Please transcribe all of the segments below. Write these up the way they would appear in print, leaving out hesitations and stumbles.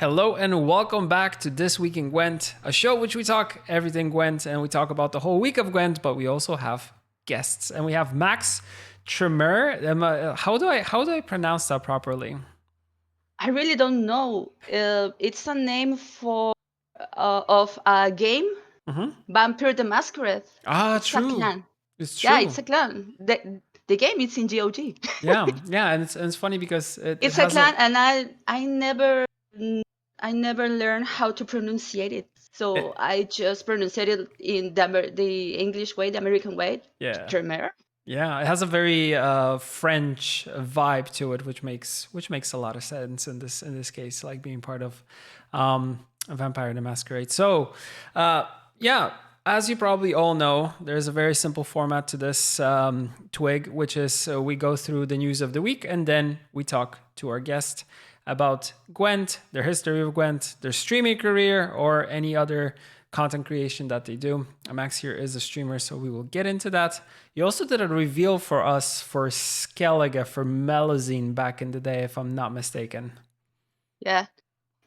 Hello and welcome back to This Week in Gwent, a show which we talk everything Gwent and we talk about the whole week of Gwent, but we also have guests and we have Max Tremere. How do I pronounce that properly? I really don't know. It's a name of a game, Vampire the Masquerade. It's a True. clan. It's Yeah, true. it's a clan. The game is in GOG. Yeah, and it's funny because it It's a has a clan, and I never learned how to pronunciate it. So it, I just pronunciate it in the English way, the American way, yeah. Tremere. Yeah, it has a very French vibe to it, which makes a lot of sense in this case, like being part of Vampire the Masquerade. So, yeah, as you probably all know, there's a very simple format to this twig, which is we go through the news of the week and then we talk to our guest about Gwent, their history of Gwent, their streaming career, or any other content creation that they do. Max here is a streamer, so we will get into that. You also did a reveal for us for Skellige for Melazine back in the day, if I'm not mistaken. Yeah,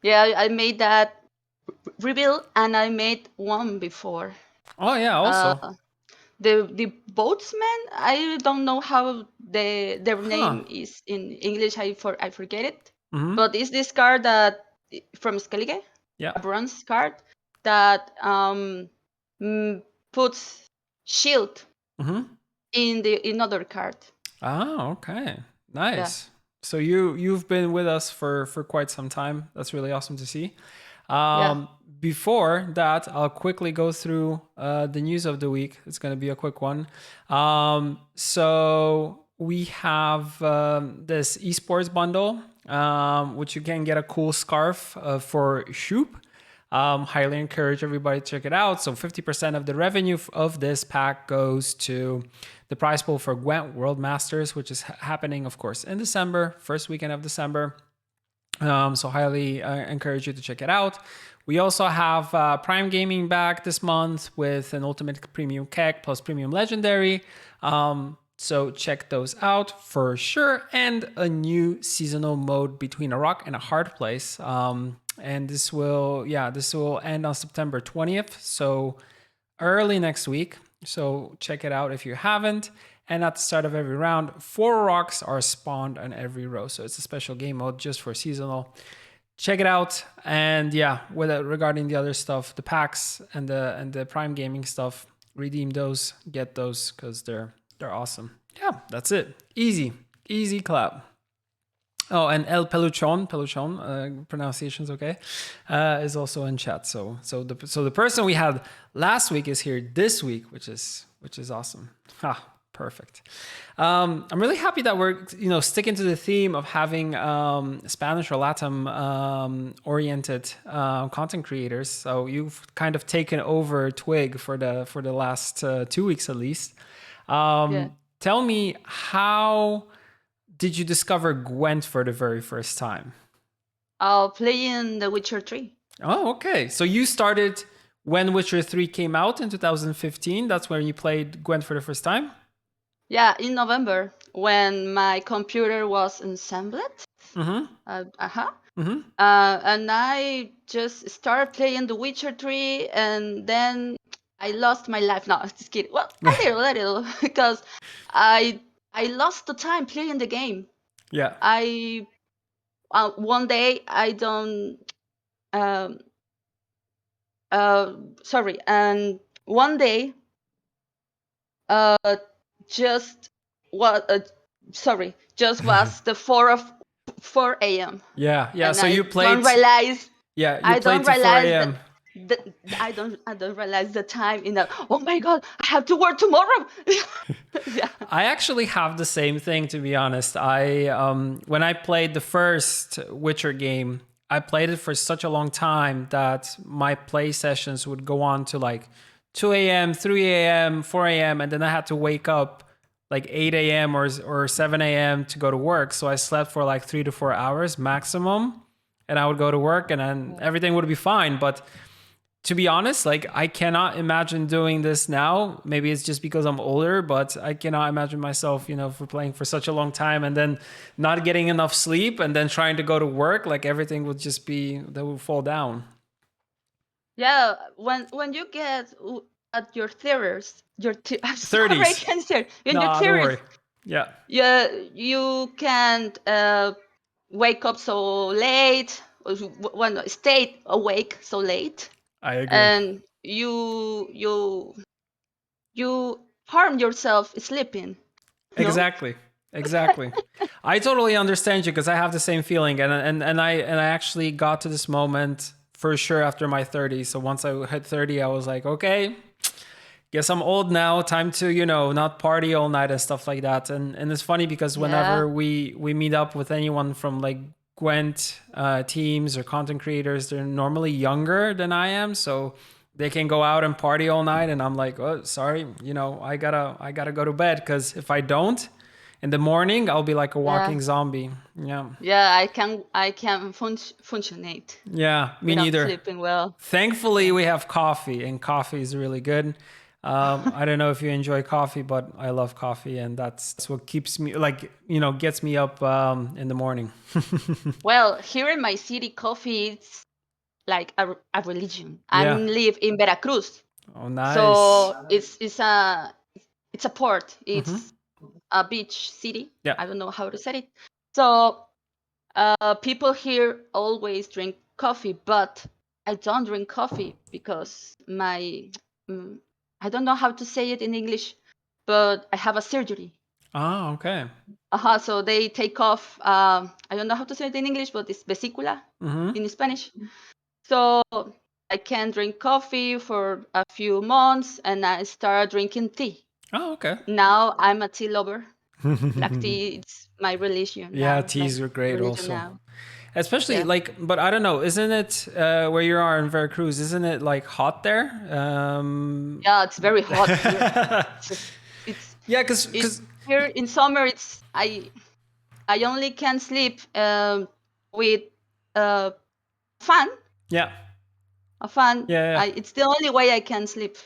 I made that reveal, and I made one before. Oh yeah, also. The boatsmen, I don't know how their Huh. name is in English. I forget it. Mm-hmm. But it's this card that from Skellige, Yeah. a bronze card that puts shield in the another card. Oh, okay. Yeah. Nice. So you've been with us for quite some time. That's really awesome to see. Yeah. Before that, I'll quickly go through the news of the week. It's going to be a quick one. So we have this esports bundle, which you can get a cool scarf for Shoop. Highly encourage everybody to check it out. So 50% of the revenue of this pack goes to the prize pool for Gwent World Masters, which is happening, of course, in December, first weekend of December. So highly encourage you to check it out. We also have Prime Gaming back this month with an Ultimate Premium Keg plus Premium Legendary. So check those out for sure. And a new seasonal mode between a rock and a hard place. And this will end on September 20th. So early next week. So check it out if you haven't. And at the start of every round, 4 rocks are spawned on every row. So it's a special game mode just for seasonal. Check it out. And yeah, regarding the other stuff, the packs and the Prime Gaming stuff, redeem those, get those because they're awesome. Yeah, that's it. Easy clap. Oh, and El Peluchon, pronunciation's okay, is also in chat. So the person we had last week is here this week, which is awesome. Perfect. I'm really happy that we're sticking to the theme of having Spanish or LATAM oriented content creators. So you've kind of taken over Twig for the last 2 weeks at least. Tell me, how did you discover Gwent for the very first time? Playing The Witcher 3. Oh, okay. So you started when Witcher 3 came out in 2015. That's when you played Gwent for the first time? Yeah, in November when my computer was assembled. And I just started playing The Witcher 3, and then I lost my life. No, just kidding. Well, a little, because I lost the time playing the game. Yeah. One day I don't. Sorry, and one day, just what? Just was the 4 a.m. Yeah. And so you played. Don't realize. Yeah, you I played don't to 4 realize a.m. I don't realize the time in the. Oh my god! I have to work tomorrow. Yeah. I actually have the same thing, to be honest. When I played the first Witcher game, I played it for such a long time that my play sessions would go on to like 2 a.m., 3 a.m., 4 a.m., and then I had to wake up like 8 a.m. or 7 a.m. to go to work. So I slept for like 3 to 4 hours maximum, and I would go to work, and then everything would be fine. But To be honest, like I cannot imagine doing this now. Maybe it's just because I'm older, but I cannot imagine myself, for playing for such a long time and then not getting enough sleep and then trying to go to work. Like everything would just that would fall down. Yeah, when you get at your theories, I'm sorry, I 30s. can't say it. In your Nah, don't theories, worry. Yeah, yeah, you can't wake up so late, or when stay awake so late, I agree. and you harm yourself sleeping. No? Exactly. Exactly. I totally understand you because I have the same feeling, and I actually got to this moment for sure after my 30s. So once I hit 30, I was like, okay, guess I'm old now. Time to not party all night and stuff like that. And it's funny because Yeah, whenever we meet up with anyone from like Gwent teams or content creators, they're normally younger than I am, so they can go out and party all night, and I'm like, oh, sorry, I gotta go to bed because if I don't, in the morning I'll be like a yeah, walking zombie. Yeah, yeah. I can functionate yeah, me without neither. sleeping well. Thankfully, Yeah. we have coffee, and coffee is really good. I don't know if you enjoy coffee, but I love coffee, and that's what keeps me like gets me up in the morning. Well, here in my city, coffee is like a religion. I Yeah. live in Veracruz, Oh, nice. so it's a port. Hmm. It's a beach city. Yeah. I don't know how to say it. So people here always drink coffee, but I don't drink coffee because mm, I don't know how to say it in English, but I have a surgery. Ah, okay. So they take off. I don't know how to say it in English, but it's vesícula Hmm. in Spanish. So I can drink coffee for a few months, and I start drinking tea. Oh, okay. Now I'm a tea lover. Black tea, it's my religion Yeah, now. Like teas are great religion also. now. Especially Yeah. like, but I don't know, isn't it where you are in Veracruz? Isn't it like hot there? Yeah, it's very hot here. It's just it's Yeah, because it here in summer. It's I only can sleep with a fan. yeah, A fan. yeah, yeah. It's the only way I can sleep.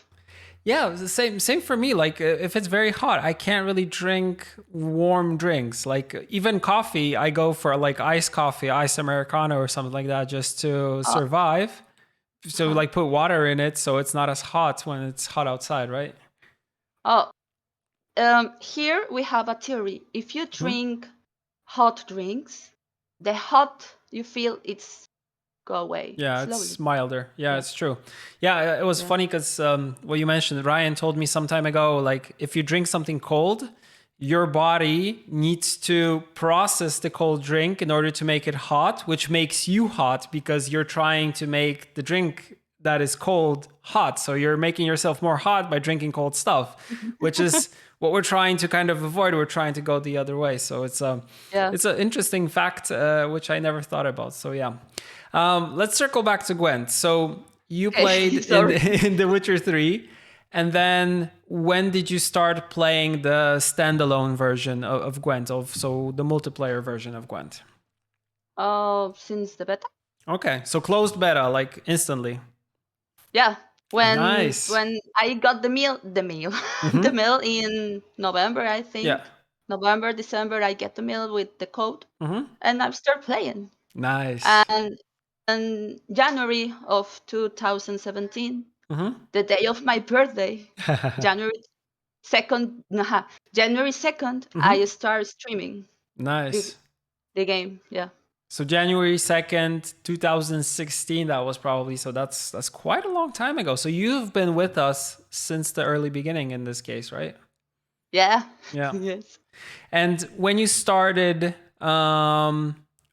Yeah, it's the same for me. Like if it's very hot, I can't really drink warm drinks. Like even coffee, I go for like iced coffee, iced americano or something like that just to Uh, survive. So uh, like put water in it so it's not as hot when it's hot outside, right? oh, here we have a theory. If you Hmm. drink hot drinks, the hot you feel it's go away Yeah, it's slowly. milder. Yeah, Yeah, it's true. Yeah, it was yeah. funny because what you mentioned, Ryan told me some time ago, like if you drink something cold, your body needs to process the cold drink in order to make it hot, which makes you hot because you're trying to make the drink that is cold hot. So you're making yourself more hot by drinking cold stuff, which is what we're trying to kind of avoid. We're trying to go the other way. So Yeah. it's an interesting fact which I never thought about. So yeah. Let's circle back to Gwent. So you played Okay, sorry. in The Witcher 3, and then when did you start playing the standalone version of Gwent, so the multiplayer version of Gwent? Since the beta. Okay, so closed beta, like instantly. Yeah. When Nice. when I got the mail, the Mm-hmm. mail in November, I Yeah. think. November, December, I get the mail with the code, Mm-hmm. and I start playing. Nice. And in January of 2017, Mm-hmm. the day of my birthday, January 2nd, January 2nd, I Mm-hmm. start streaming the, Nice. the game. Yeah. So January 2nd, 2016, that was probably, so that's quite a long time ago. So you've been with us since the early beginning in this case, right? Yeah. Yeah. Yes. And when you started,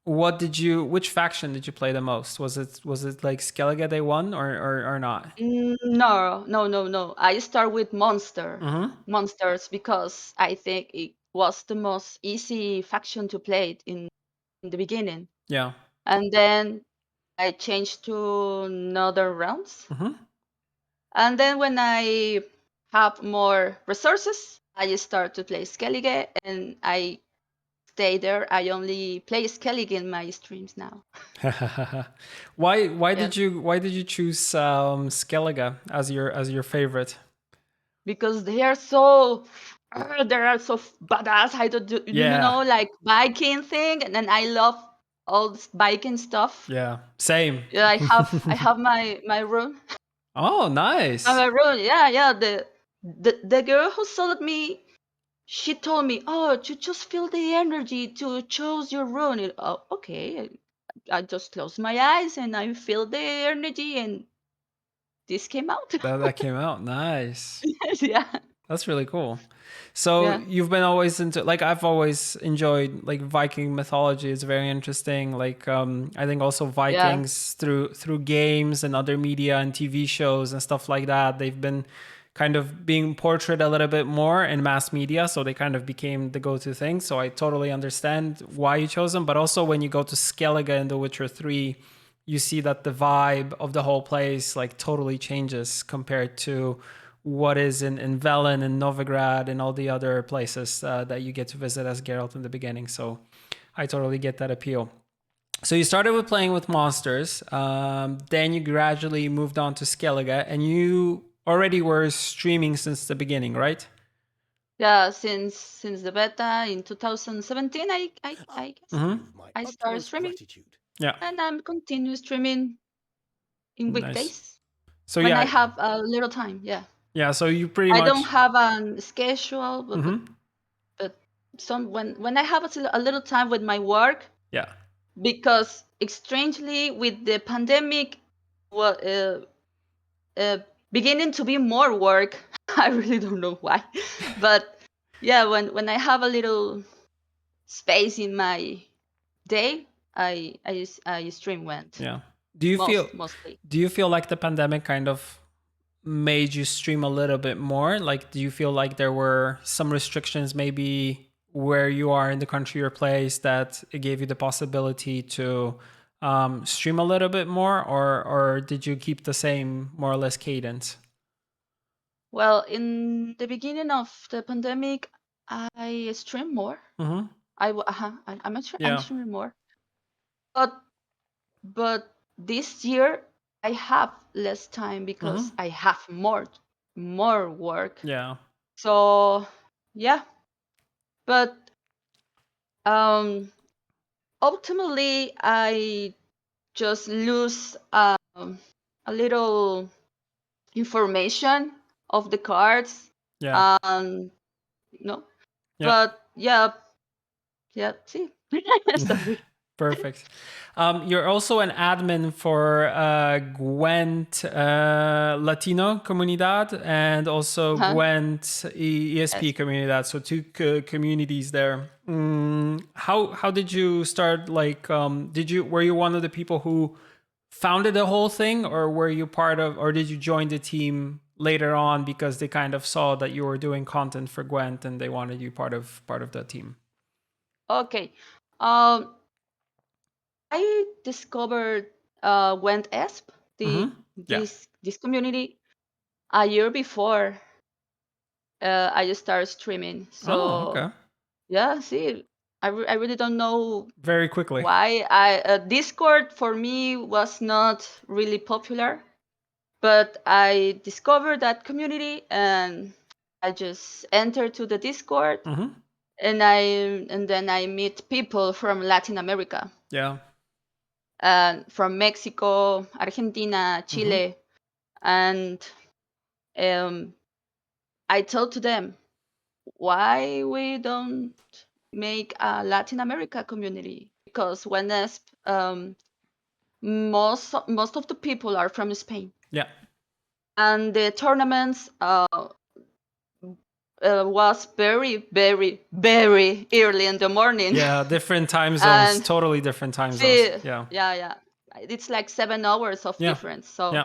which faction did you play the most? Was it like Skellige Day 1 or not? No, no, no, no. I start with Mm-hmm. monsters because I think it was the most easy faction to play it in the beginning. Yeah. And then I changed to Northern Realms. Mm-hmm. And then when I have more resources, I start to play Skellige, and I stay there. I only play Skellige in my streams now. Why Yes, did you choose Skellige as your favorite? because they are so badass. I don't do you Yeah, know like biking thing, and then I love all this biking stuff. yeah, same. Yeah, I have my rune. Oh, nice. My rune. Yeah, yeah. The girl who sold me, she told me, "Oh, to just feel the energy to choose your rune." Oh, okay. I just closed my eyes and I feel the energy, and this came out. That came out nice. Yeah, That's really cool. So yeah, you've been always into like I've always enjoyed like Viking mythology. It's very interesting. Like I think also yeah. Vikings through games and other media and TV shows and stuff like that, they've been kind of being portrayed a little bit more in mass media, so they kind of became the go-to thing. So I totally understand why you chose them, but also when you go to Skellige in The Witcher 3, you see that the vibe of the whole place like totally changes compared to what is in Velen and Novigrad and all the other places that you get to visit as Geralt in the beginning. So I totally get that appeal. So you started with playing with monsters, then you gradually moved on to Skellige, and you already were streaming since the beginning, right? Yeah, since the beta in 2017, I guess I started streaming, Yeah, and I'm continue streaming in nice. weekdays So when I yeah, have a little time. Yeah, yeah. So you pretty I don't much, have a schedule, hmm but some when I have a little time with my work, yeah, because strangely with the pandemic, well, beginning to be more work. I really don't know why, but yeah, when I have a little space in my day, I stream Gwent yeah. Do you feel mostly. do you feel like the pandemic kind of made you stream a little bit more? Like, do you feel like there were some restrictions maybe where you are in the country or place that it gave you the possibility to stream a little bit more, or did you keep the same more or less cadence? Well, in the beginning of the pandemic, I stream more. Mm-hmm. I'm Yeah. streaming more, but this year I have less time because Mm-hmm. I have more work. Yeah. So yeah, but um, ultimately I just lose a little information of the cards. Yeah. Um, no, Yeah. but yeah, yeah. See, sorry. Perfect. You're also an admin for Gwent Latino Comunidad and also Huh? Gwent ESP Yes. Comunidad. So two communities there. How did you start? Like, were you one of the people who founded the whole thing, or were you part of, or did you join the team later on because they kind of saw that you were doing content for Gwent and they wanted you part of the team? Okay. Um, I discovered Went Esp, the Mm-hmm. Yeah. this community a year before I just started streaming. Oh, So okay. yeah, see, I really don't know Very quickly. why. I Discord for me was not really popular, but I discovered that community and I just entered to the Discord, Mm-hmm. and then I meet people from Latin America, Yeah. from Mexico, Argentina, Mm-hmm. Chile, and um, I told to them why we don't make a Latin America community, because when most of the people are from Spain, Yeah. and the tournaments was very early in the morning. Yeah. Different time zones. And Totally different time zones. see, Yeah. yeah, it's like 7 hours of Yeah. difference. Yeah.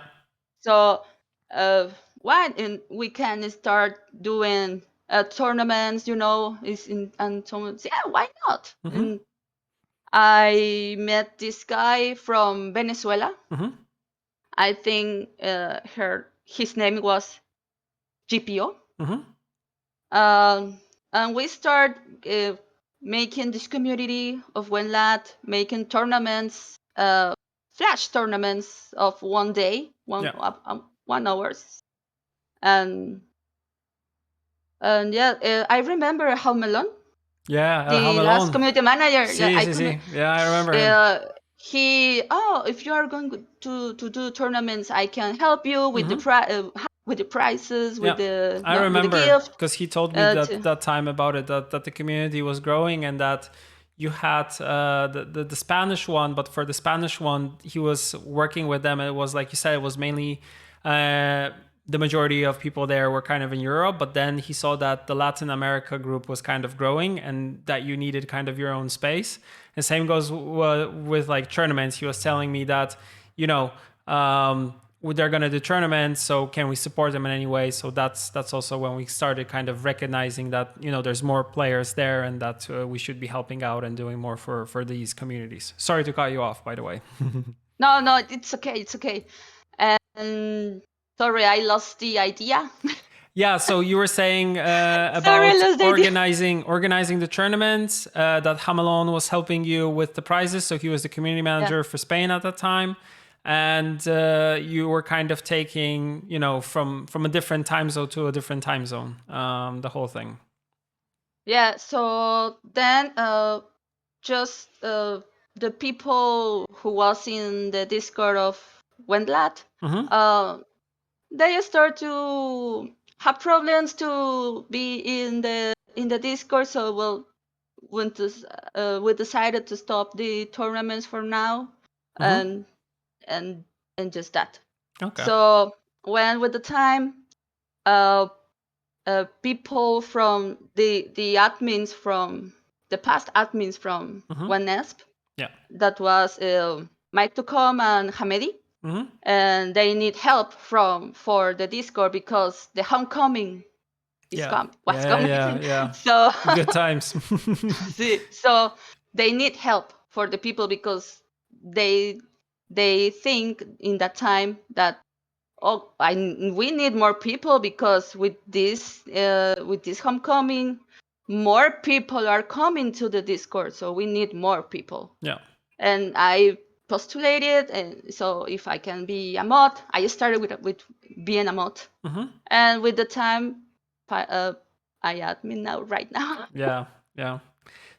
So uh, why and we can start doing tournaments, is in and tournaments. Yeah, why not? Mm-hmm. And I met this guy from Venezuela. Mm-hmm. I think his name was GPO. Mm-hmm. Um, and we start uh, making this community of Wenlat, making tournaments, flash tournaments of one day, Yeah. 1 hours, and yeah, I remember how Melon, Yeah, the last Hamelon. community manager, yeah, See, see, see. Yeah, I remember him. he, if you are going to do tournaments, I can help you with the with the prizes, with Yeah, the I with the remember gift. because he told me that To, that time about it, that the community was growing and that you had the Spanish one, but for the Spanish one, he was working with them. And it was like you said, it was mainly uh, the majority of people there were kind of in Europe, but then he saw that the Latin America group was kind of growing and that you needed kind of your own space. And same goes with like tournaments. He was telling me that, you know, they're going to do tournaments, so can we support them in any way? So that's also when we started kind of recognizing that, you know, there's more players there and that we should be helping out and doing more for these communities. Sorry to cut you off, by the way. no, it's okay, it's okay. And sorry, I lost the idea. Yeah, so you were saying Sorry, I about lost the idea. organizing the tournaments, that Hamelon was helping you with the prizes. So he was the community Yeah. manager for Spain at that time, and you were kind of taking, you know, from a different time zone to a different time zone, the whole thing. Yeah, so then just the people who was in the Discord of Wendlat, Mm-hmm. they start to have problems to be in the Discord. So we decided to stop the tournaments for now, Mm-hmm. and and and just that. Okay. So when with the time, uh, people from the admins from the past admins from Mm-hmm. OneNesp, Yeah. that was Mike Tucom and Hamedi, Mm-hmm. and they need help for the Discord because the homecoming Yeah. was Yeah. Yeah. coming. Yeah. So Good times. see, so they need help for the people because they they think in that time that, oh, we need more people because with this homecoming, more people are coming to the Discord, so we need more people. Yeah. And I postulated, and so if I can be a mod, I started with being a mod, Mm-hmm. and with the time, I admin now right now. Yeah. Yeah.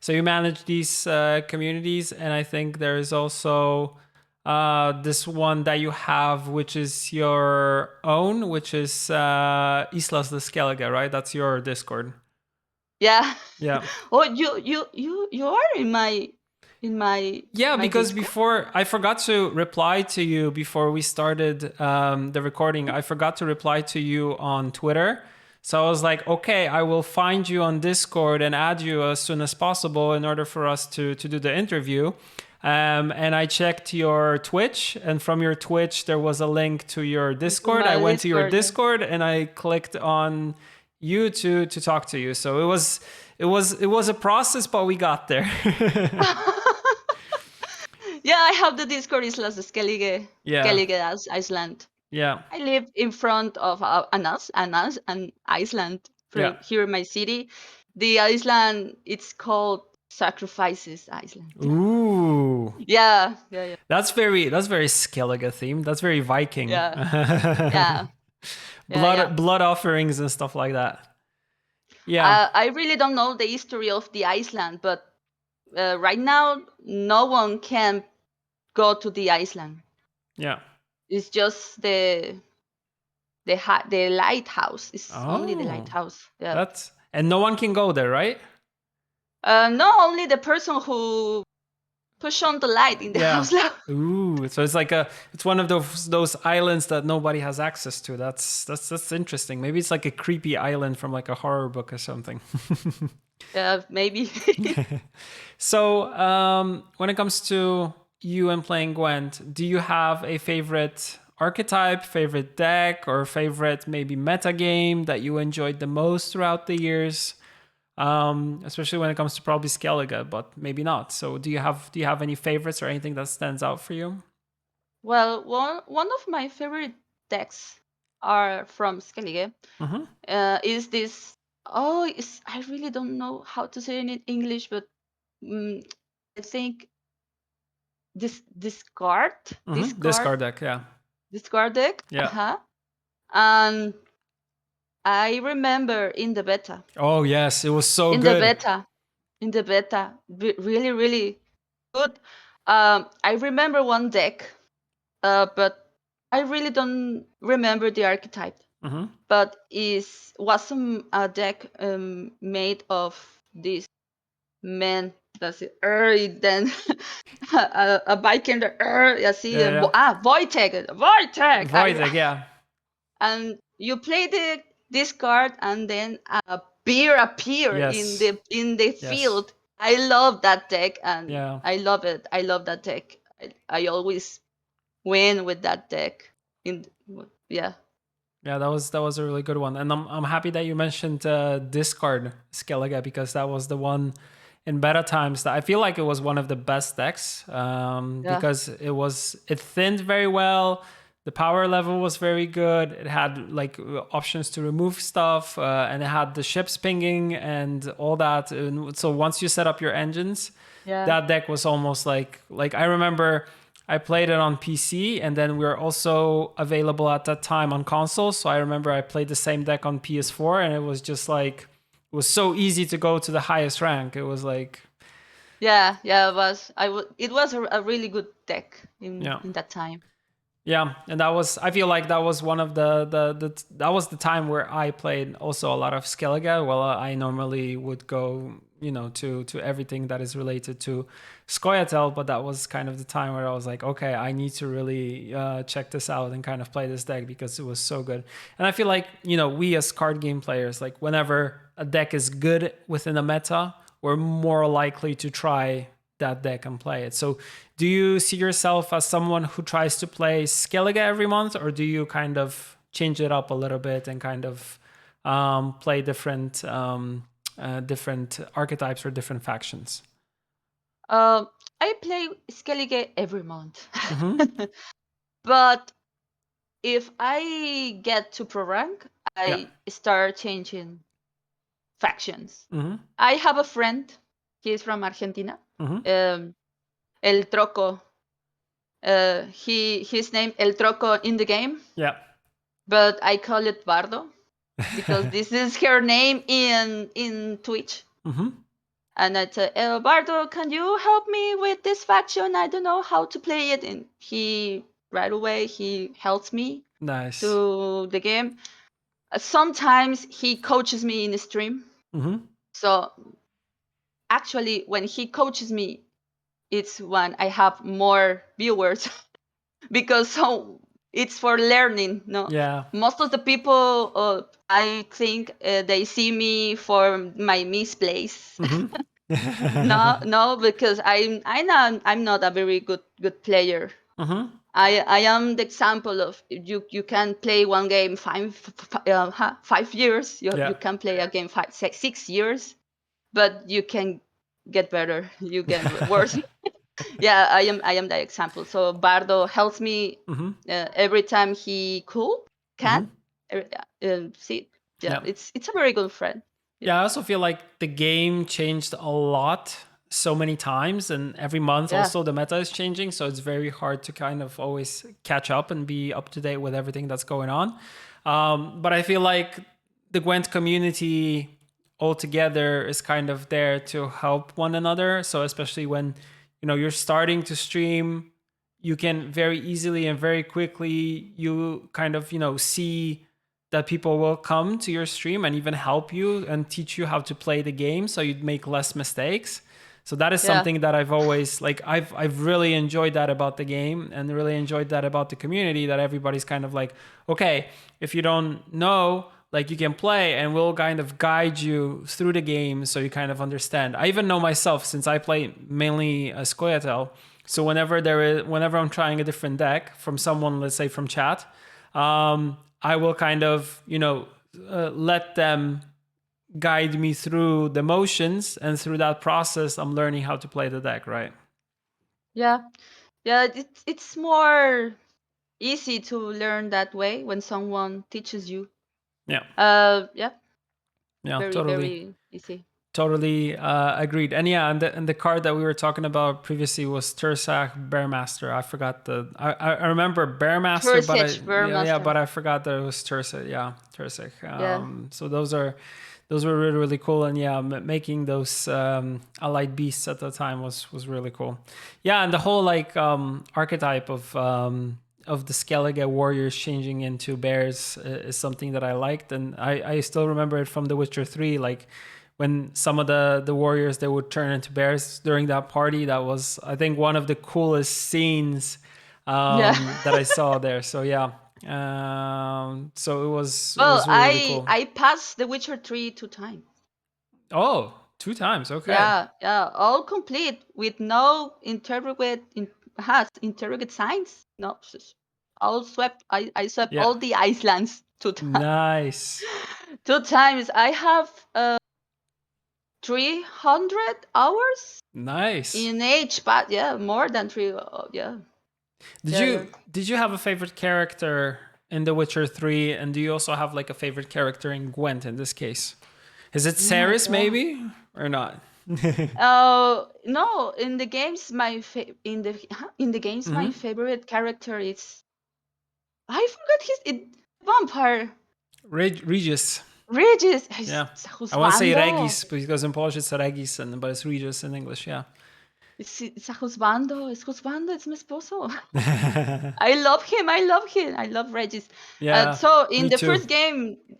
So you manage these communities, and I think there is also this one that you have, which is your own, which is Islas de Skellige, right? That's your Discord. Yeah. Yeah. Oh, you are in Yeah, my because Discord. before I forgot to reply to you before we started the recording. I forgot to reply to you on Twitter. So I was like, okay, I will find you on Discord and add you as soon as possible in order for us to do the interview. And I checked your Twitch, and from your Twitch, there was a link to your To Discord. I my went to your Discord. Yeah. Discord and I clicked on you to talk to you. So it was a process, but we got there. Yeah, I have the Discord Islas de Skellige, Yeah. Skellige Iceland. Yeah. I live in front of an Iceland Yeah. here in my city. The island, it's called Sacrifices Island. Ooh. Yeah, yeah, yeah, That's very Skellige themed. That's very Viking. yeah, yeah, yeah, yeah. blood offerings and stuff like that. Yeah. I really don't know the history of the Iceland, but right now no one can go to the Iceland. Yeah. It's just the lighthouse. It's only the Oh. lighthouse. Yeah. That's and no one can go there, right? No, only the person who push on the light in the Yeah. house. Now. Ooh, so it's one of those islands that nobody has access to. That's interesting. Maybe it's like a creepy island from like a horror book or something. Maybe. So, when it comes to you and playing Gwent, do you have a favorite archetype, favorite deck, or favorite maybe meta game that you enjoyed the most throughout the years? Especially when it comes to probably Skellige, but maybe not. So, do you have any favorites or anything that stands out for you? Well, one of my favorite decks are from Skellige. Mm-hmm. Is this? Oh, I really don't know how to say it in English, but I think discard Discard deck, yeah. discard deck. Yeah. And I remember in the beta. Oh yes, it was so In the good. beta. In the beta. Really, really good. I remember one deck, but I really don't remember the archetype. But was a deck made of this man that's it. Then a Viking, así, Yeah, yeah. Wojtek. Voideg, yeah. And you play this card, and then a beer appear in Yes. the Yes. field. I love that deck, and Yeah. I love it. I love that deck. I always win with that deck. Yeah. Yeah, that was a really good one, and I'm happy that you mentioned discard Skellige, because that was the one in beta times that I feel like it was one of the best decks, Yeah. because it thinned very well. The power level was very good. It had like options to remove stuff, and it had the ships pinging and all that. And so once you set up your engines, Yeah. that deck was almost like I remember I played it on PC, and then we were also available at that time on console. So I remember I played the same deck on PS4, and it was just like it was so easy to go to the highest rank. It was like Yeah, it was. It was a really good deck in yeah. that time. Yeah, and that was I feel like that was one of that was the time where I played also a lot of Skellige. Well, I normally would go, to everything that is related to Scoia'tael, but that was kind of the time where I was like, okay, I need to really check this out and kind of play this deck because it was so good. And I feel like, we as card game players, like whenever a deck is good within a meta, we're more likely to try that deck and play it. So do you see yourself as someone who tries to play Skellige every month, or do you kind of change it up a little bit and kind of play different archetypes or different factions? I play Skellige every month. But if I get to pro rank, Yeah. I start changing factions. Mm-hmm. I have a friend. He's from Argentina. Mm-hmm. El Troco. His name El Troco in the game, Yeah. but I call it Bardo because this is her name in Twitch. Mm-hmm. And I said, Bardo, can you help me with this faction? I don't know how to play it. And he right away he helps me Nice. to the game. Sometimes he coaches me in the stream. Mm-hmm. So actually, when he coaches me, it's when I have more viewers because it's for learning. No, Yeah. most of the people, I think, they see me for my misplays. Mm-hmm. No, because I'm not a very good player. Mm-hmm. I am the example of you can play one game 5 years. You Yeah. can play a game 6 years, but you can get better. You get worse. Yeah, I am the example. So Bardo helps me Mm-hmm. every time he can. Mm-hmm. See, yeah, Yeah. it's a very good friend. Yeah, I also feel like the game changed a lot so many times, and every month Yeah, also the meta is changing, so it's very hard to kind of always catch up and be up to date with everything that's going on. But I feel like the Gwent community altogether is kind of there to help one another. So especially when you're starting to stream, you can very easily and very quickly you kind of see that people will come to your stream and even help you and teach you how to play the game so you'd make less mistakes. So that is yeah, something that I've always I've really enjoyed that about the game, and really enjoyed that about the community, that everybody's kind of like, okay, if you don't know, like, you can play and we'll kind of guide you through the game so you kind of understand. I even know myself, since I play mainly a Scoia'tael. So whenever I'm trying a different deck from someone, let's say from chat, I will kind of, let them guide me through the motions, and through that process, I'm learning how to play the deck, right? yeah, yeah. It's more easy to learn that way when someone teaches you. Yeah. Yeah, Yeah, very totally. very easy. Totally agreed. And yeah, and the card that we were talking about previously was Tursak Bearmaster. I forgot I remember Bearmaster, but Thursage Vermaster. but I forgot that it was Tursak. Yeah, Tursak. Yeah. So those were really really cool. And yeah, making those allied beasts at the time was really cool. Yeah, and the whole like archetype of the Skellige warriors changing into bears is something that I liked, and I still remember it from The Witcher 3, like when some of the warriors, they would turn into bears during that party. That was, I think, one of the coolest scenes Yeah. that I saw there. So yeah, so it Well, was really, really cool. I passed The Witcher 3 2 times. Oh, 2 times, okay. Yeah, yeah, all complete with no interrogate signs. No, all swept. I swept Yeah, all the islands 2 times. nice, 2 times. I have 300 hours nice. in each, but yeah, more than three. Yeah, Did yeah, yeah. you have a favorite character in The Witcher 3, and do you also have like a favorite character in Gwent in this case? Is it Oh my Ceres god. maybe or not? No, in the games, in the games, my Hmm. favorite character is, I forgot vampire. Regis. Regis, Yeah. I want to say Husbando. Regis because in Polish it's Regis, but it's Regis in English. Yeah. Es Husbando, es mi esposo. I love him. I love him. I love Regis. Yeah. So Me too.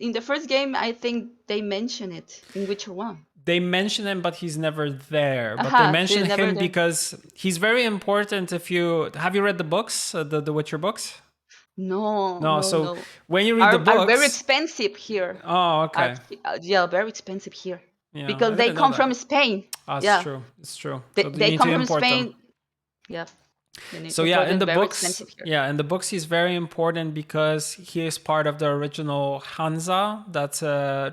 in the first game, I think they mention it in Witcher 1. They mention him, but he's never there. But they Aha, he's mention never him there. because he's very important. If you have you read the books, the Witcher books? No, No. no, So no. when you read the Are very books, expensive here. oh, okay. Yeah, very expensive here Yeah, I because they didn't know come that. from Spain. Ah, it's Yeah, true. It's true. So you they need to come from import them. Spain. Yeah, they need So to yeah, put in it the very books, expensive here. yeah, in the books he's very important because he is part of the original Hansa that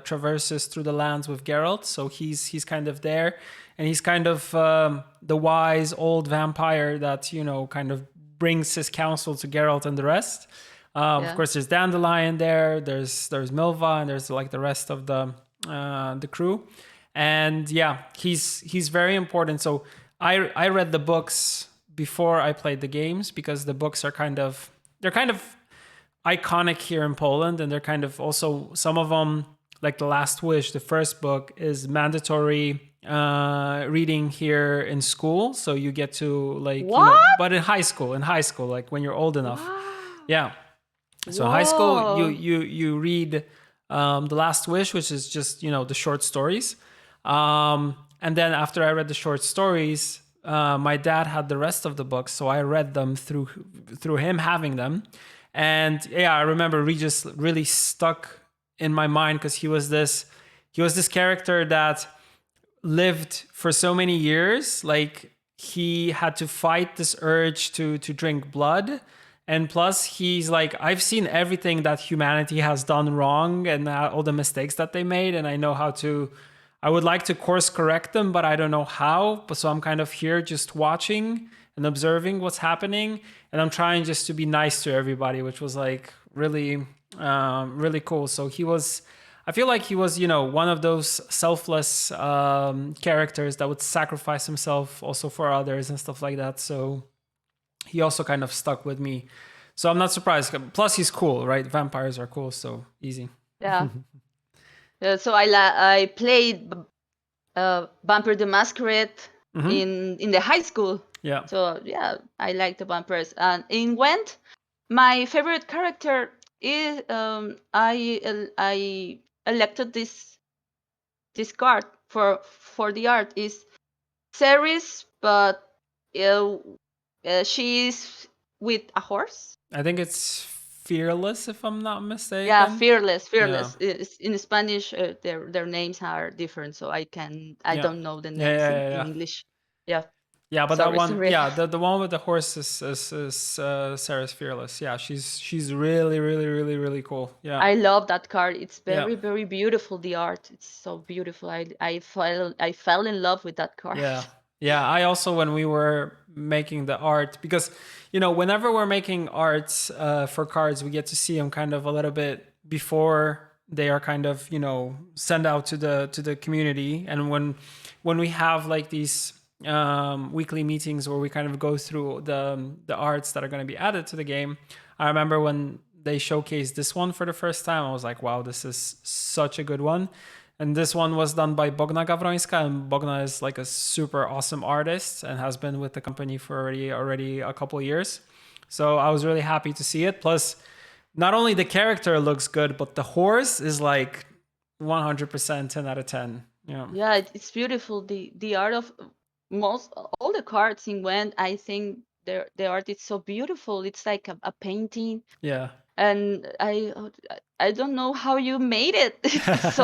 traverses through the lands with Geralt. So he's kind of there, and he's kind of the wise old vampire that kind of brings his counsel to Geralt and the rest. Of Yeah. course, there's Dandelion there. There's Milva, and there's like the rest of the crew, and yeah, he's very important. So I read the books before I played the games because the books are they're kind of iconic here in Poland, and they're kind of also some of them, like The Last Wish, the first book, is mandatory reading here in school. So you get to like What? but in high school, like when you're old enough, Wow. yeah. So in high school, Whoa. you read The Last Wish, which is just the short stories, and then after I read the short stories, my dad had the rest of the books, so I read them through him having them, and yeah, I remember Regis really stuck in my mind because he was this character that lived for so many years. Like he had to fight this urge to drink blood, and plus he's like, I've seen everything that humanity has done wrong and all the mistakes that they made, and I know how to, I would like to course correct them, but I don't know how. But so I'm kind of here just watching and observing what's happening, and I'm trying just to be nice to everybody, which was like really really cool. So he was, I feel like he was, one of those selfless characters that would sacrifice himself also for others and stuff like that. So he also kind of stuck with me. So I'm not surprised. Plus, he's cool, right? Vampires are cool, so easy. Yeah. So I played Vampire the Masquerade Hmm. in the high school. Yeah. So yeah, I like the vampires. And in Gwent, my favorite character is I elected this card for the art is Ceres, but uh, she's with a horse. I think it's Fearless, if I'm not Yeah, mistaken. fearless, Yeah. fearless. In Spanish, their names are different, so I Yeah. don't know the Yeah. names Yeah. Yeah. in Yeah. English. Yeah, Yeah, but that sorry, one, sorry. yeah, the one with the horse is Sarah's Fearless. Yeah, she's really really really really cool. Yeah, I love that card. It's yeah, very very beautiful. The art, it's so beautiful. I fell in love with that card. yeah, yeah. I also, when we were making the art, because whenever we're making arts for cards, we get to see them kind of a little bit before they are kind of, sent out to the community. And when we have like these weekly meetings where we kind of go through the arts that are going to be added to the game, I remember when they showcased this one for the first time, I was like, wow, this is such a good one. And this one was done by Bogna Gawrońska, and Bogna is like a super awesome artist and has been with the company for already a couple of years. So I was really happy to see it. Plus, not only the character looks good, but the horse is like 100% 10 out of 10. Yeah. Yeah, it's beautiful. The art of most all the cards in Gwent, I think the art is so beautiful. It's like a painting, Yeah. and I don't know how you made it. It's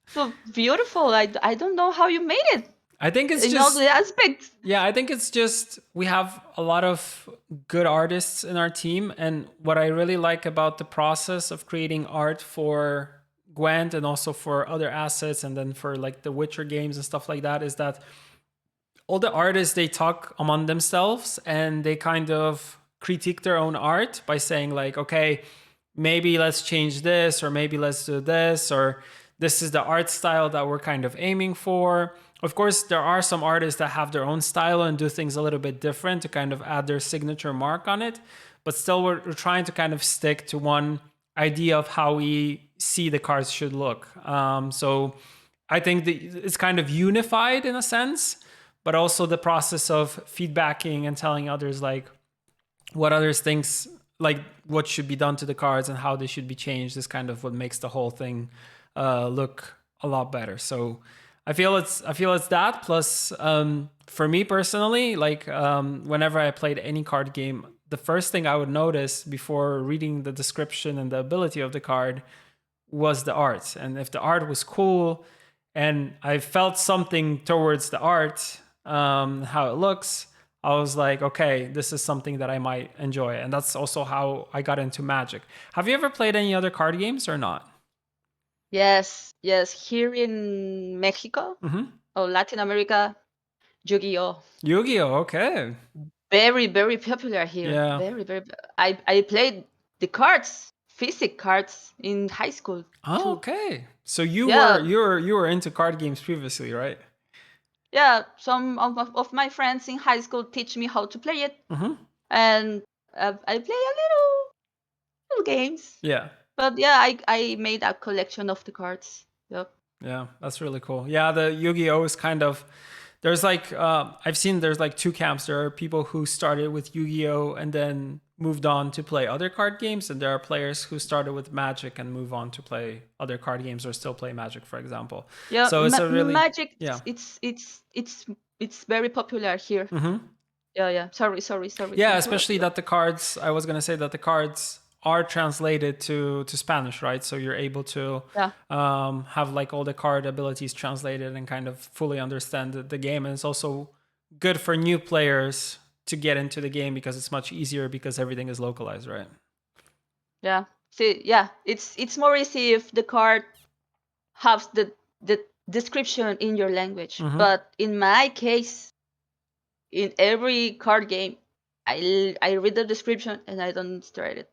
so beautiful. I don't know how you made it I think it's in all just the aspects. Yeah, I think it's just we have a lot of good artists in our team. And what I really like about the process of creating art for Gwent and also for other assets and then for like the Witcher games and stuff like that is that all the artists, they talk among themselves and they kind of critique their own art by saying like, okay, maybe let's change this, or maybe let's do this, or this is the art style that we're kind of aiming for. Of course, there are some artists that have their own style and do things a little bit different to kind of add their signature mark on it. But still, we're trying to kind of stick to one idea of how we see the cards should look. So I think it's kind of unified in a sense, but also the process of feedbacking and telling others like what others thinks, like what should be done to the cards and how they should be changed, is kind of what makes the whole thing look a lot better. So I feel it's that. Plus, for me personally, like whenever I played any card game, the first thing I would notice before reading the description and the ability of the card was the art. And if the art was cool and I felt something towards the art, how it looks, I was like, okay, this is something that I might enjoy. And that's also how I got into Magic. Have you ever played any other card games or not? Yes, yes. Here in Mexico or Latin America, Yu-Gi-Oh! Yu-Gi-Oh! Okay. Very, very popular here. Yeah. Very, very. I played the cards, physic cards in high school Oh, too. okay. So you Yeah, were into card games previously, right? yeah. Some of my friends in high school teach me how to play it, and I play a little games. Yeah. But yeah, I made a collection of the cards. Yep. Yeah, that's really cool. Yeah, the Yu-Gi-Oh is kind of, there's like I've seen there's like two camps. There are people who started with Yu-Gi-Oh and then moved on to play other card games, and there are players who started with Magic and move on to play other card games or still play Magic, for example. Yeah, So it's a really Magic. yeah. It's very popular here. Yeah, yeah. Sorry to Yeah, interrupt especially you. that the cards, I was going to say that the cards are translated to Spanish, right? So you're able to Yeah. have like all the card abilities translated and kind of fully understand the game. And it's also good for new players to get into the game because it's much easier because everything is localized, right? Yeah. See, yeah, it's more easy if the card has the description in your language. But in my case, in every card game, I read the description and I don't start it.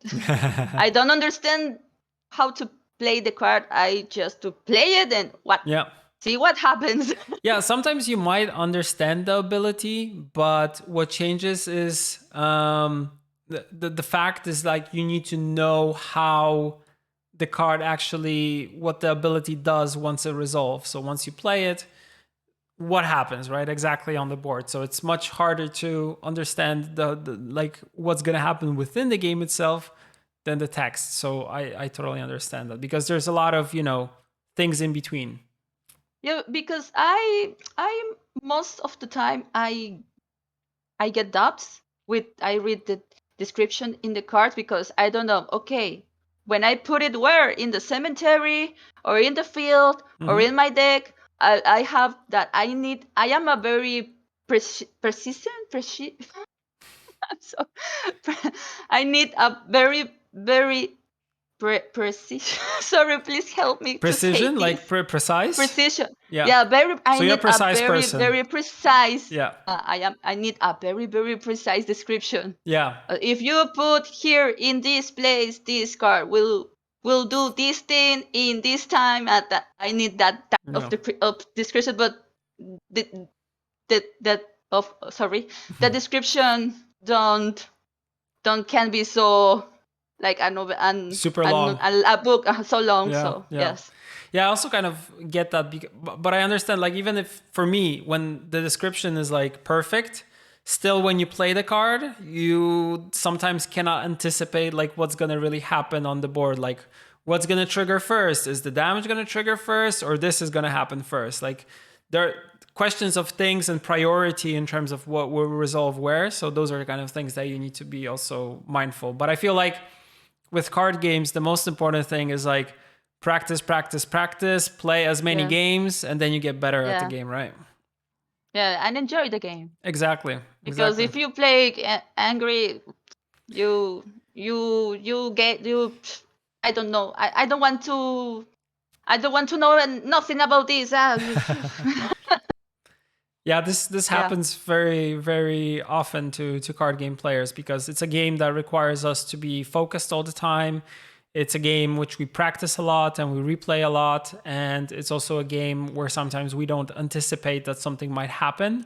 I don't understand how to play the card. I just to play it and Yeah. see what happens. Yeah, sometimes you might understand the ability, but what changes is the fact is like you need to know how the card actually, what the ability does once it resolves. So once you play it, what happens, right? Exactly on the board. So it's much harder to understand the like what's going to happen within the game itself than the text. So I totally understand that because there's a lot of, things in between. Yeah, because I most of the time I get doubts with I read the description in the card because I don't know. Okay, when I put it where in the cemetery or in the field or in my deck, I have that I am a very persistent. So I need a very precision. Sorry, please help me to say Precision, this. like precise. Precision. Yeah. Yeah, very. I So you're a need a precise very person. very precise. Yeah. I need a very precise description. Yeah. If you put here in this place, this card will. will do this thing in this time at that. I need that type of description, but the that of sorry, the description can be so like a novel Super long. a book so long. Yeah, So yeah. yes. Yeah, I also kind of get that, but I understand, like, even if for me, when the description is like perfect, still when you play the card, you sometimes cannot anticipate like what's going to really happen on the board. Like, what's going to trigger first? Is the damage going to trigger first, or this is going to happen first? Like, there are questions of things and priority in terms of what will resolve where. So those are the kind of things that you need to be also mindful. But I feel like with card games, the most important thing is like practice, practice, practice, play as many games, and then you get better at the game, right? Yeah, and enjoy the game. Exactly. Because if you play angry, you get you. I don't know. I don't want to. I don't want to know nothing about this. Yeah, this happens very, very often to card game players, because it's a game that requires us to be focused all the time. It's a game which we practice a lot and we replay a lot, and it's also a game where sometimes we don't anticipate that something might happen.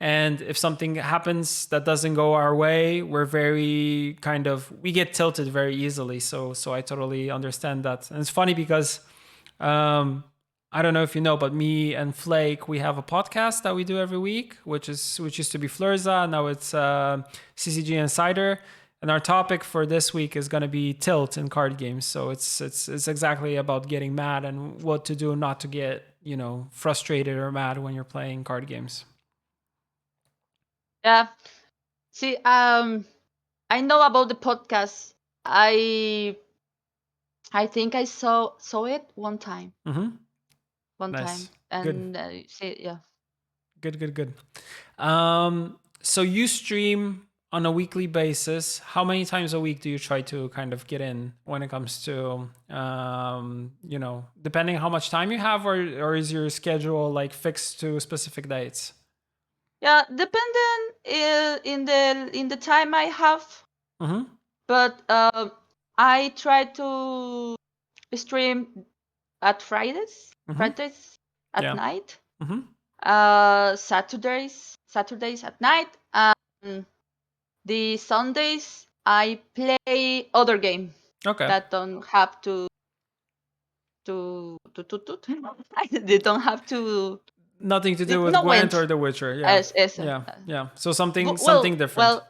And if something happens that doesn't go our way, we're very we get tilted very easily. So I totally understand that. And it's funny because I don't know if you know, but me and Flake, we have a podcast that we do every week, which used to be Flurza. Now it's CCG Insider. And our topic for this week is going to be tilt in card games. So it's exactly about getting mad and what to do not to get, frustrated or mad when you're playing card games. Yeah. See, I know about the podcast. I think I saw it one time. Mm-hmm. One Nice. time, and see, yeah. Good. So you stream on a weekly basis. How many times a week do you try to kind of get in when it comes to, depending how much time you have, or is your schedule like fixed to specific dates? Yeah, depending in the time I have. Mm-hmm. But I try to stream at Fridays, at night. Mm-hmm. Saturdays at night, and the Sundays I play other game Okay. that don't have they don't have to Nothing to do with no Gwent Gwent or The Witcher. Yeah. as Yeah. So something different. well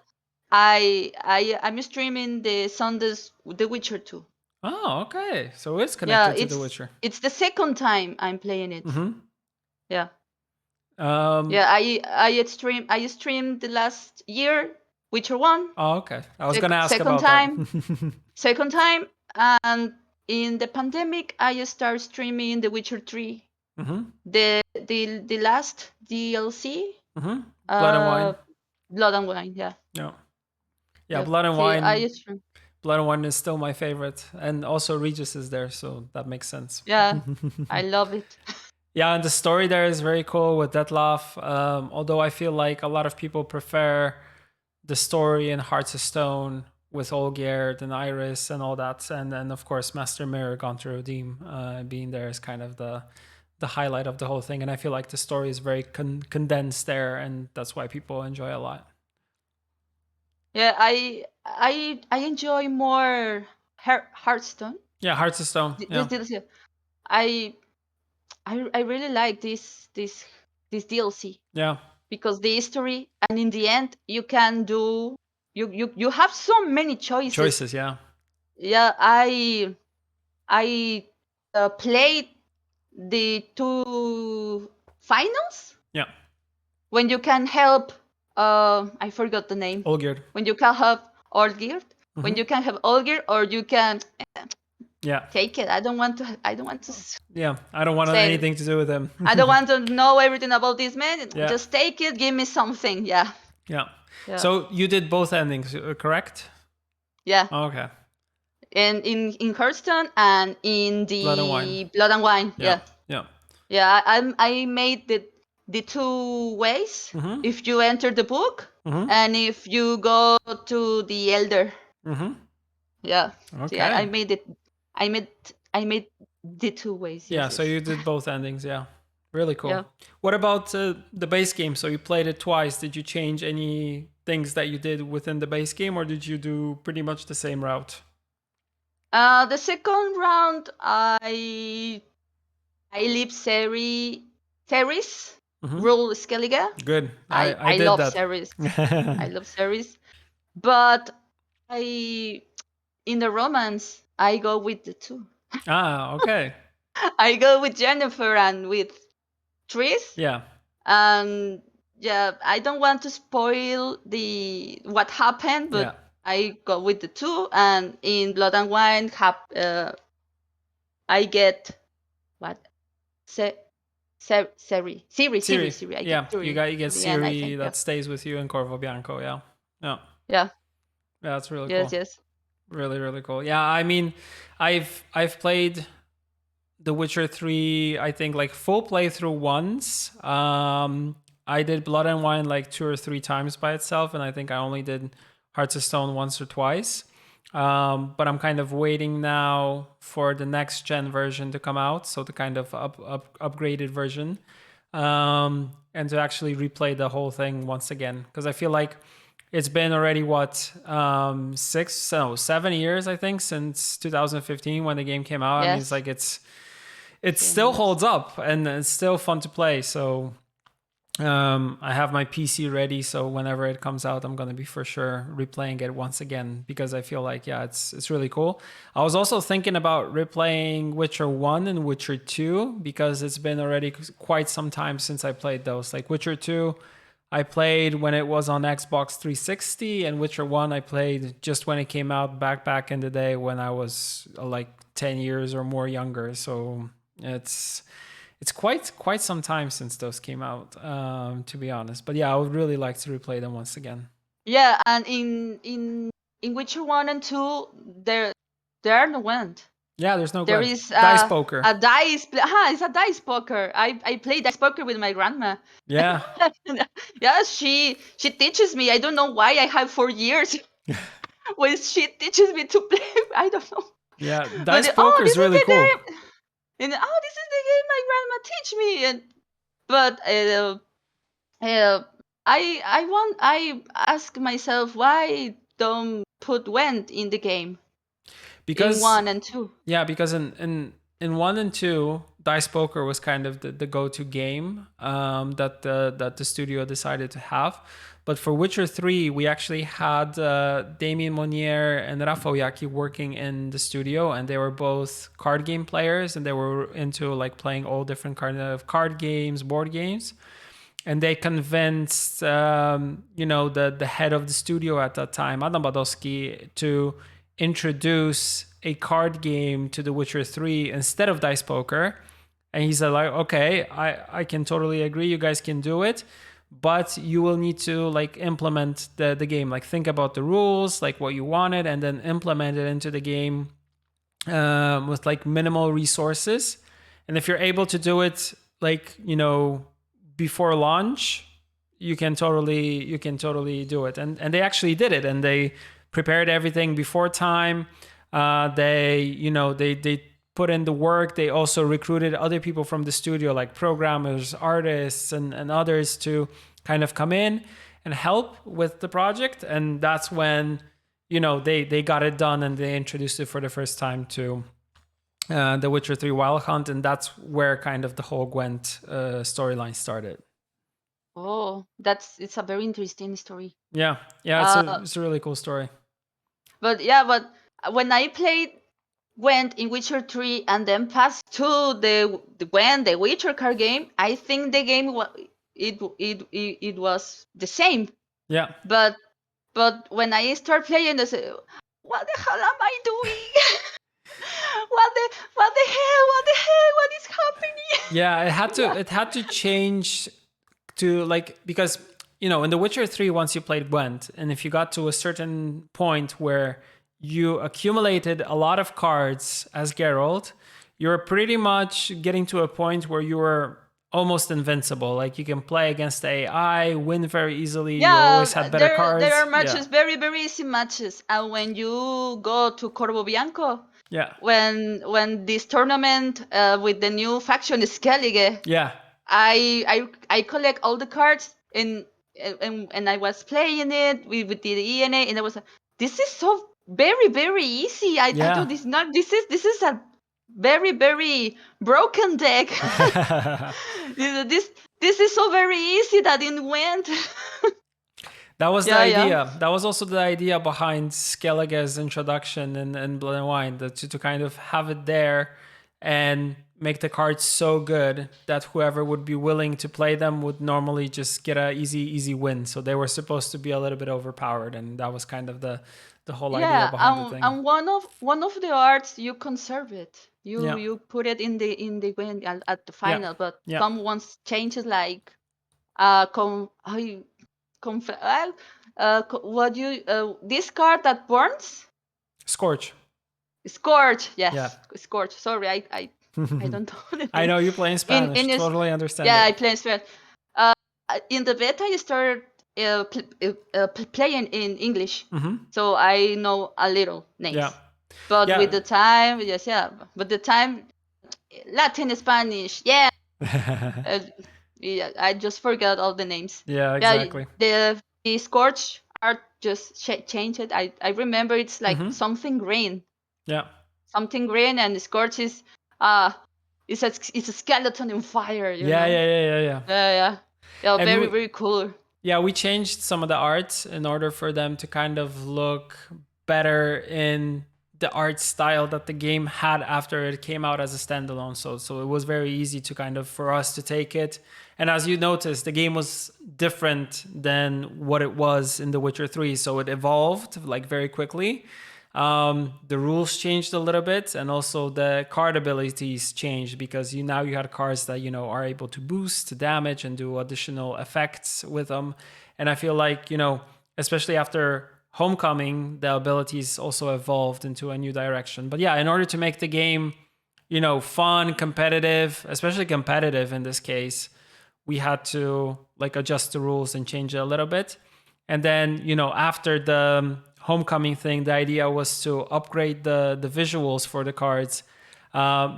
I'm streaming the Sundays The Witcher 2. Oh, okay. So it's connected to The Witcher. It's the second time I'm playing it. Mm-hmm. Yeah. Yeah, I streamed the last year Witcher 1. Oh, okay. I was gonna ask Second about time, that. second time, and in the pandemic I started streaming The Witcher 3. Mm-hmm. The last DLC. Mm-hmm. Blood and Wine. Blood and Wine, yeah. Yeah, Blood and See, Wine. Blood and Wine is still my favorite, and also Regis is there, so that makes sense. Yeah, I love it. Yeah, and the story there is very cool with Detlef. Although I feel like a lot of people prefer the story in Hearts of Stone with Olgierd and Iris and all that, and then of course Master Mirror Gone to Redeem being there is kind of the highlight of the whole thing. And I feel like the story is very condensed there, and that's why people enjoy a lot. Yeah, I enjoy more Hearthstone. Yeah, Hearts of Stone. Yeah. I really like this DLC. Yeah. Because the history, and in the end you can do you have so many choices. Yeah. Yeah, I played the 2 finals. Yeah. When you can help I forgot the name. Olgierd. When you can help Olgierd. Mm-hmm. When you can have Olgierd, or you can take it. I don't want to yeah, I don't want anything to do with him. I don't want to know everything about this man. Yeah. Just take it, give me something. Yeah. So you did both endings, correct? Yeah. Oh, okay. And in Hearthstone and in the Blood and Wine. Yeah. I made the 2 ways. Mm-hmm. If you enter the book, mm-hmm. and if you go to the Elder. Mm-hmm. Yeah. Okay. I made it. I made the two ways. Yeah, Yes, so yes. you did both endings. Yeah, really cool. Yeah. What about the base game? So you played it twice. Did you change any things that you did within the base game, or did you do pretty much the same route? The second round, I leave series Hmm. rule Skellige. Good. I I did love that. series. I love series, but I in the romance I go with the two. Ah, okay. I go with Jennifer and with Tris, Yeah, and yeah, I don't want to spoil the what happened, yeah. but I go with the two. And in Blood and Wine, I get what se- Siri. I get Yeah, Siri you get at the end. I Siri think. Yeah. that stays with you in Corvo Bianco. Yeah, yeah, Yeah. yeah. That's really Yes. cool. Yes. Really, really cool. Yeah, I mean, I've played The Witcher 3, I think like full playthrough once. I did Blood and Wine like 2 or 3 times by itself, and I think I only did Hearts of Stone once or twice. But I'm kind of waiting now for the next gen version to come out, so the kind of upgraded version, and to actually replay the whole thing once again, because I feel like it's been already what 7 years I think since 2015 when the game came out. I mean, it's Yes. like it still 10 years. holds up and it's still fun to play. So I have my PC ready, so whenever it comes out, I'm gonna be for sure replaying it once again because I feel like it's really cool. I was also thinking about replaying Witcher 1 and Witcher 2 because it's been already quite some time since I played those. Like Witcher 2, I played when it was on Xbox 360, and Witcher 1 I played just when it came out back in the day when I was like 10 years or more younger. So it's quite some time since those came out, to be honest. But yeah, I would really like to replay them once again. Yeah, and in Witcher 1 and 2, there are no went. Yeah, there's no There Gwent. is Dice poker. a it's a dice poker. I play dice poker with my grandma. Yeah. Yeah, she teaches me. I don't know why I have 4 years when she teaches me to play. I don't know. Yeah, But dice poker this is is really the cool. game, and this is the game my grandma teach me. And but uh, I ask myself why don't put Went in the game in Because 1 and 2. yeah, because in 1 and 2, dice poker was kind of the go-to game, that the studio decided to have. But for Witcher 3, we actually had Damien Monnier and Rafa Oyaki working in the studio, and they were both card game players, and they were into like playing all different kind of card games, board games. And they convinced the head of the studio at that time, Adam Badowski, to introduce a card game to The Witcher 3 instead of dice poker. And he said like, okay, I can totally agree, you guys can do it, but you will need to like implement the game, like think about the rules, like what you wanted, and then implement it into the game, with like minimal resources. And if you're able to do it like before launch, you can totally do it. And they actually did it, and they prepared everything before time. They put in the work. They also recruited other people from the studio, like programmers, artists, and others, to kind of come in and help with the project. And that's when they got it done, and they introduced it for the first time to The Witcher 3 Wild Hunt, and that's where kind of the whole Gwent storyline started. Oh, it's a very interesting story. Yeah, yeah, it's a Uh, it's a really cool story. but yeah, but when I played Went in Witcher 3 and then passed to the Witcher card game, I think the game it was the same. Yeah, But when I start playing, I say, what the hell am I doing? What is happening? yeah, it had to Yeah. it had to change to like, because in The Witcher 3, once you played Gwent, and if you got to a certain point where you accumulated a lot of cards as Geralt, you're pretty much getting to a point where you were almost invincible. Like you can play against the AI, win very easily. You always had Yeah, better there cards. are Yeah. matches, very very easy matches. And when you go to Corvo Bianco, Yeah. when this tournament with the new faction Skellige, Yeah. I collect all the cards and I was playing it with the ENA and I was like, this is so very very easy. I Yeah. thought this is a very very broken deck. this this is so very easy that it went. That was the Yeah, yeah. idea. That was also the idea behind Skellige's introduction in Blood and Wine, to kind of have it there and make the cards so good that whoever would be willing to play them would normally just get a easy win. So they were supposed to be a little bit overpowered, and that was kind of the whole idea Yeah, behind the thing. and one of the arts you conserve it. Yeah. You put it in the win at the Yeah. final, but Yeah. someone's changes like I what you this card that burns. Scorch. Scorch, Yeah. yes, Scorch. Sorry, I don't know the I name. know you play in In Spanish. this, Totally understand yeah, it. I play Spanish. Uh, in the beta, I started playing in English, so I know a little Yeah. names. But with Yeah. the time, yes, yeah. But the time, Latin, Spanish, yeah. Uh, yeah, I just forgot all the names. Yeah, Yeah, exactly. the Scorch art just changed it. I remember it's like Yeah. something green, and the Scorch is uh it's a skeleton in fire. Yeah, yeah, yeah, yeah, yeah. Yeah, yeah, yeah. And Very very cool. yeah, we changed some of the art in order for them to kind of look better in the art style that the game had after it came out as a standalone. So it was very easy to kind of for us to take it. And as you noticed, the game was different than what it was in The Witcher 3. So it evolved like very quickly. The rules changed a little bit, and also the card abilities changed because you had cards that are able to boost damage and do additional effects with them. And I feel like especially after Homecoming, the abilities also evolved into a new direction. But yeah, in order to make the game fun, competitive, especially competitive in this case, we had to like adjust the rules and change it a little bit. And then after the Homecoming thing, the idea was to upgrade the visuals for the cards,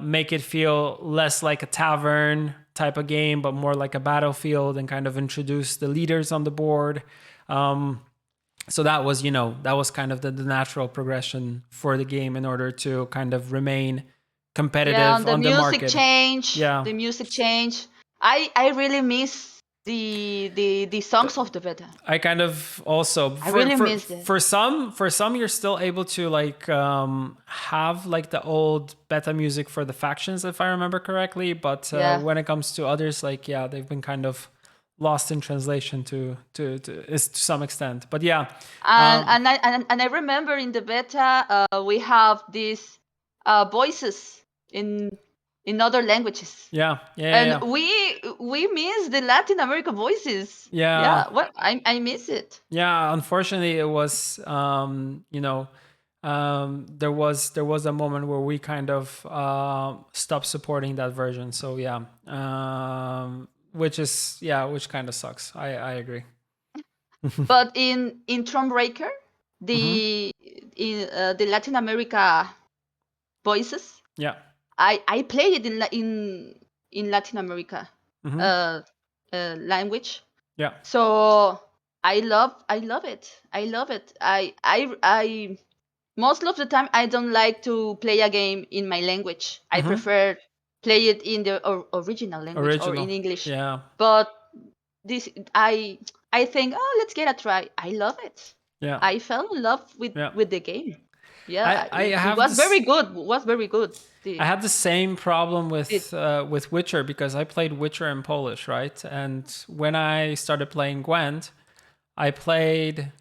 make it feel less like a tavern type of game, but more like a battlefield, and kind of introduce the leaders on the board. So that was kind of the natural progression for the game in order to kind of remain Yeah, and competitive the on the music market. change. Yeah. The music change. I really miss the songs of the beta. I kind of also I really miss it. for some you're still able to like have like the old beta music for the factions, if I remember correctly, but Yeah. when it comes to others, like they've been kind of lost in translation to some extent. But yeah. And I remember in the beta we have these voices in other languages. Yeah, yeah, And yeah, we miss the Latin American voices. yeah. Yeah, what I miss it. Yeah, unfortunately, it was there was a moment where we kind of stopped supporting that version. So yeah, which kind of sucks. I agree. But in Thronebreaker, Hmm. the Latin America voices, Yeah. I play it in Latin America Hmm. uh, language. Yeah. So I love it. I love it. I most of the time I don't like to play a game in my language. I Hmm. prefer play it in the original language or in Original. English. Yeah. But this I think, oh, let's get a try. I love it. Yeah. I fell in love Yeah. with the game. I Yeah, I it have was this. very good. It was very good. I had the same problem It with Witcher because I played Witcher in Polish, right? And when I started playing Gwent, I played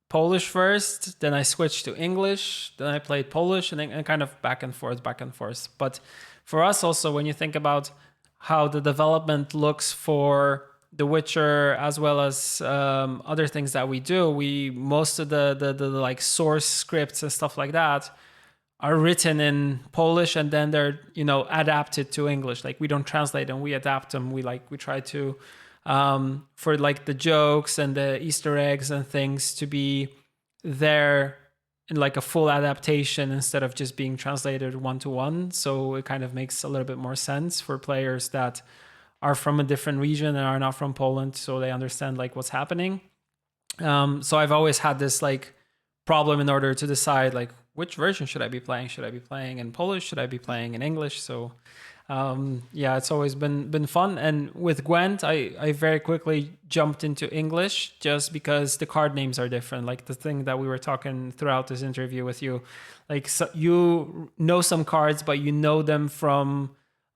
Polish first, then I switched to English, then I played Polish, and then and kind of back and forth, back and forth. But for us also, when you think about how the development looks for The Witcher as well as other things that we do, we most of the like source scripts and stuff like that are written in Polish and then they're, adapted to English. Like we don't translate them, we adapt them. We try to, for like the jokes and the Easter eggs and things to be there in like a full adaptation instead of just being translated one to one. So it kind of makes a little bit more sense for players that are from a different region and are not from Poland, so they understand like what's happening. So I've always had this like problem in order to decide like which version should I be playing. Should I be playing in Polish? Should I be playing in English? So yeah, it's always been fun. And with Gwent, I very quickly jumped into English just because the card names are different. Like the thing that we were talking throughout this interview with you, like so you know some cards, but you know them from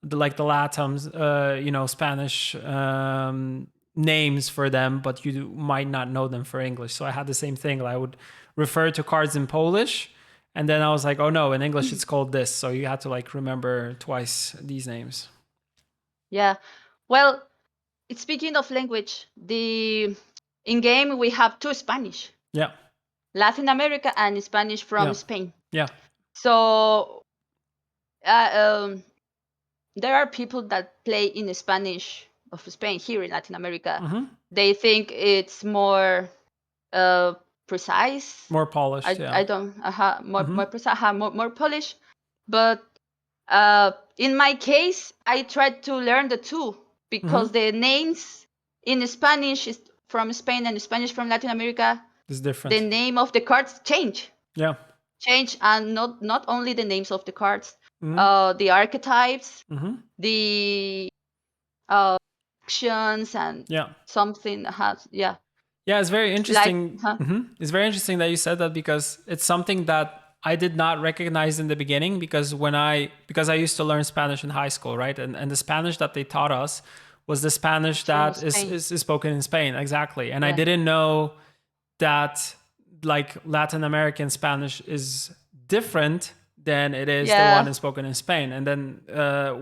the LATAM's, Spanish names for them, but you might not know them for English. So I had the same thing. I would refer to cards in Polish, and then I was like, oh no, in English it's called this. So you had to like remember twice these names. Yeah. Well, speaking of language, in game we have two Spanish. Yeah. Latin America and Spanish from Spain. Yeah. So there are people that play in Spanish of Spain here in Latin America. Mm-hmm. They think it's more precise, more polished. I don't more Mm-hmm. more precise, more polished. But in my case, I tried to learn the two because the names in Spanish is from Spain and Spanish from Latin America is different. The name of the cards change. Yeah. Change, and not only the names of the cards, the archetypes, the actions, and something has Yeah, it's very interesting. Like, It's very interesting that you said that, because it's something that I did not recognize in the beginning, because I used to learn Spanish in high school, right? And the Spanish that they taught us was the Spanish that is spoken in Spain. Exactly. And I didn't know that like Latin American Spanish is different than it is the one that's spoken in Spain. And then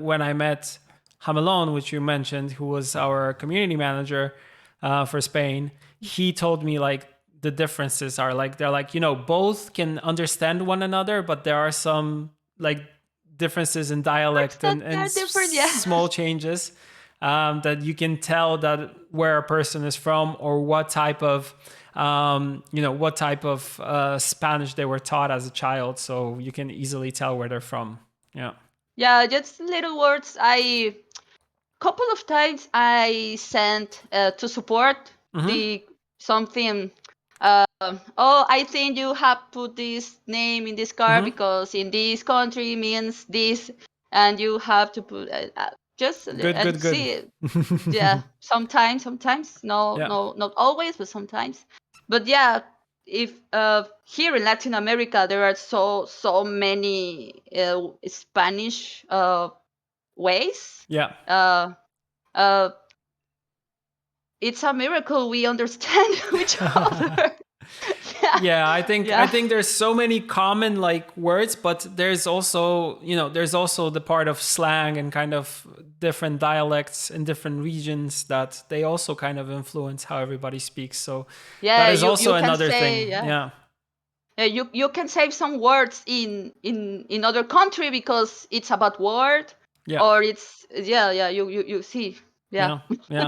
when I met Hamelon, which you mentioned, who was our community manager for Spain, he told me like the differences are like, they're like, both can understand one another, but there are some like differences in dialect and small changes that you can tell that where a person is from, or what type of Spanish they were taught as a child. So you can easily tell where they're from. Yeah, just little words. Couple of times I sent to support the something. I think you have put this name in this card because in this country means this, and you have to put just good. See. Yeah, sometimes, no, not always, but sometimes. But yeah, if here in Latin America there are so many Spanish ways. It's a miracle we understand each other. I think there's so many common like words, but there's also the part of slang and kind of different dialects in different regions that they also kind of influence how everybody speaks. So that is also another thing. You can save some words in other country because it's about word, or it's you see.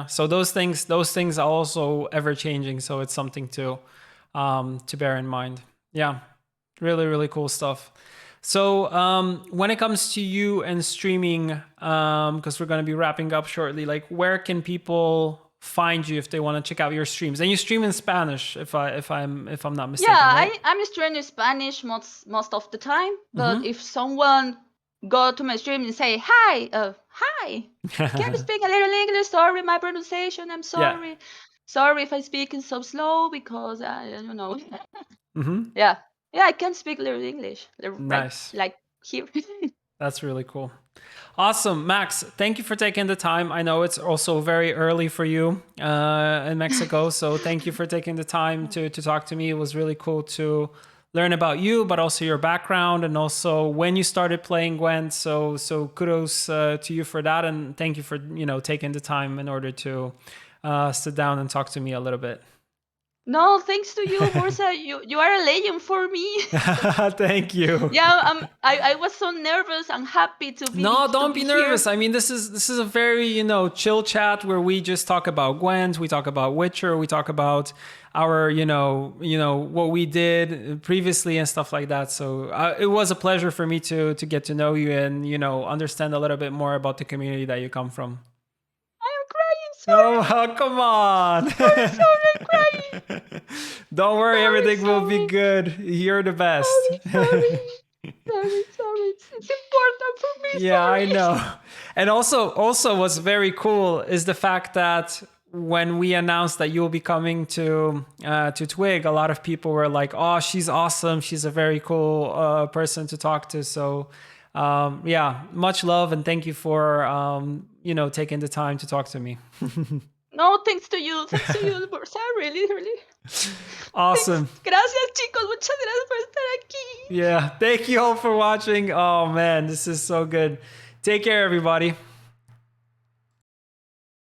So those things are also ever changing, so it's something to bear in mind. Really, really cool stuff. So when it comes to you and streaming, because we're going to be wrapping up shortly, like where can people find you if they want to check out your streams? And you stream in Spanish, if I'm not mistaken. Right? I'm streaming in Spanish most of the time, but if someone go to my stream and say hi, can you speak a little English? Sorry, my pronunciation, I'm sorry. Sorry if I speak so slow, because I don't know. I can speak a little English. Nice. Like here. That's really cool. Awesome. Max, thank you for taking the time. I know it's also very early for you in Mexico, so thank you for taking the time to talk to me. It was really cool to learn about you, but also your background, and also when you started playing Gwent. So kudos to you for that, and thank you for taking the time in order to sit down and talk to me a little bit. No, thanks to you, Bursa. You are a legend for me. Thank you. Yeah, I was so nervous and happy No, to don't be be here. nervous. I mean, this is a very, chill chat where we just talk about Gwent, we talk about Witcher, we talk about our, what we did previously and stuff like that. So it was a pleasure for me to get to know you and, understand a little bit more about the community that you come from. I am crying. No, Sorry, come on. sorry, I'm crying. Don't worry, Sorry, everything will be sorry, good. You're the best. sorry. It's important for me. Yeah, I Sorry. know. And also what's very cool is the fact that when we announced that you'll be coming to Twig, a lot of people were like, "Oh, she's awesome. She's a very cool person to talk to." So, yeah, much love and thank you for taking the time to talk to me. No, thanks to you. Thanks to you, Bursa. Really, really. Thanks. Awesome. Gracias, chicos. Muchas gracias por estar aquí. Yeah, thank you all for watching. Oh man, this is so good. Take care, everybody.